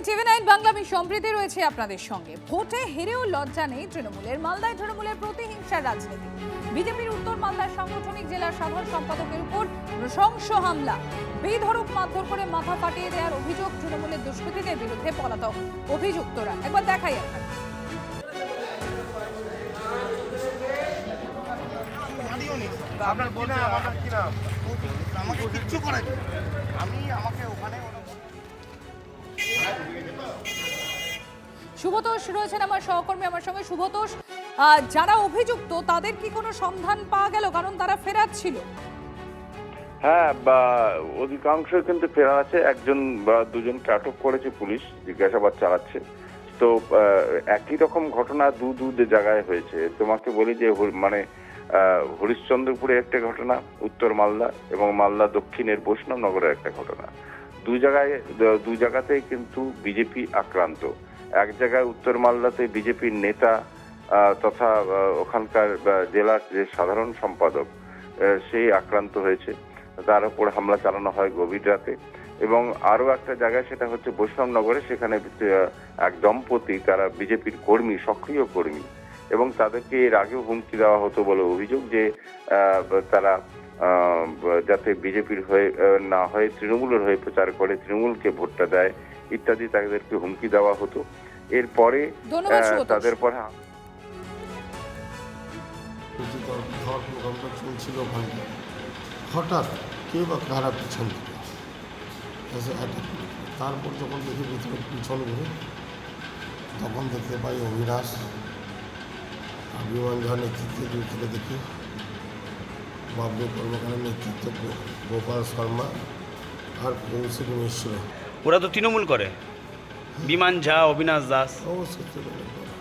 TV9 Bangla, আমি সম্প্রীতি রয়েছে আপনাদের সঙ্গে। ভোটে হেরেও লজ্জা নেই তৃণমূলের। মালদায় তৃণমূলের প্রতিহিংসার রাজনীতি। বিজেপির উত্তর মালদার সাংগঠনিক জেলার সাধারণ সম্পাদকের উপর নৃশংস হামলা, বেধড়ক মারধর করে মাথা ফাটিয়ে দেওয়ার অভিযোগ তৃণমূলের দুষ্কৃতীদের বিরুদ্ধে পলাতক অভিযুক্তরা। একবার দেখাই আপনাদের। আপনার কি নাম? আপনার কি নাম? আমাকে কিচ্ছু করেনি, আমি আমাকে ওখানে শুভতোষ রয়েছেন আমার সহকর্মী আমার সঙ্গে। শুভতোষ, যারা অভিযুক্ত তাদের কি কোনো সন্ধান পাওয়া গেল? কারণ তারা ফেরার ছিল। হ্যাঁ, অধিকাংশ কিন্তু ফেরা আছে। একজন বা দুজনকে আটক করেছে পুলিশ, জিজ্ঞাসাবাদ চালাচ্ছে। তো একই রকম ঘটনা দু জায়গায় হয়েছে। তোমাকে বলি যে হরিশ্চন্দ্রপুরে একটা ঘটনা, উত্তর মালদা, এবং মালদা দক্ষিণের বৈষ্ণবনগরের একটা ঘটনা। দু জায়গাতেই কিন্তু বিজেপি আক্রান্ত। এক জায়গায় উত্তর মালদাতে বিজেপির নেতা তথা ওখানকার জেলার যে সাধারণ সম্পাদক সেই আক্রান্ত হয়েছে, তার উপর হামলা চালানো হয় গভীর রাতে। এবং আরো একটা জায়গায়, সেটা হচ্ছে বৈষ্ণবনগরে, সেখানে এক দম্পতি, তারা বিজেপির কর্মী, সক্রিয় কর্মী, এবং তাদেরকে এর আগেও হুমকি দেওয়া হতো বলে অভিযোগ যে তারা যাতে বিজেপির হয়ে না হয়ে তৃণমূলের হয়ে প্রচার করে, তৃণমূলকে ভোটটা দেয় ইত্যাদি, তাদেরকে হুমকি দেওয়া হতো। এরপরে তাদের পরে চলছিল ওখানটা, হঠাৎ কে বা কারা পিছন থেকে এসে অ্যাটাক করে। তারপর যখন দেখি ভিতরে পিছন ঘুরে, তখন দেখতে পাই অভিলাষ বিমান ঝার নেতৃত্বে থেকে দেখি বাবলু কর্মকারের নেতৃত্বে গোপাল শর্মা আর কৌশিক মিশ্র। ওরা তো তৃণমূল করে, বিমান ঝা, অবিনাশ দাস। অবশ্যই তৃণমূল করে।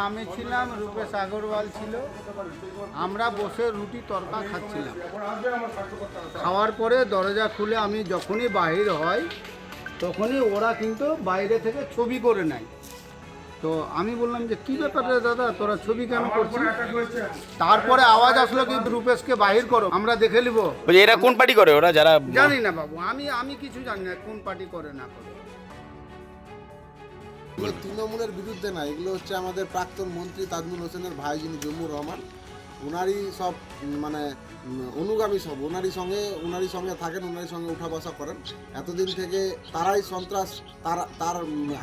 আমি ছিলাম, রূপেশ আগরওয়াল ছিল, আমরা বসে রুটি তরকা খাচ্ছিলাম। খাওয়ার পরে দরজা খুলে আমি যখনই বাহির হয়, তখনই ওরা কিন্তু বাইরে থেকে ছবি করে নেয়। তো আমি বললাম যে কী ব্যাপার রে দাদা, তোরা ছবি কেন করছিস? তারপরে আওয়াজ আসলো কি রূপেশকে বাহির করো, আমরা দেখে নিব। এরা কোন পার্টি করে? ওরা যারা জানি না বাবু, আমি কিছু জানি না কোন পার্টি করে না করে। এগুলো তৃণমূলের বিরুদ্ধে না, এগুলো হচ্ছে আমাদের প্রাক্তন মন্ত্রী তাজমুল হোসেনের ভাই, যিনি জম্মুর রহমান, ওনারই সব অনুগামী, সব ওনারই সঙ্গে থাকেন, ওনারই সঙ্গে উঠা বসা করেন। এতদিন থেকে তারাই সন্ত্রাস, তার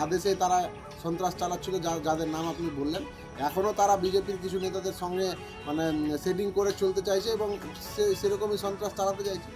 আদেশে তারা সন্ত্রাস চালাচ্ছিল, যাদের নাম আপনি বললেন। এখনও তারা বিজেপির কিছু নেতাদের সঙ্গে সেটিং করে চলতে চাইছে এবং সেরকমই সন্ত্রাস চালাতে চাইছে।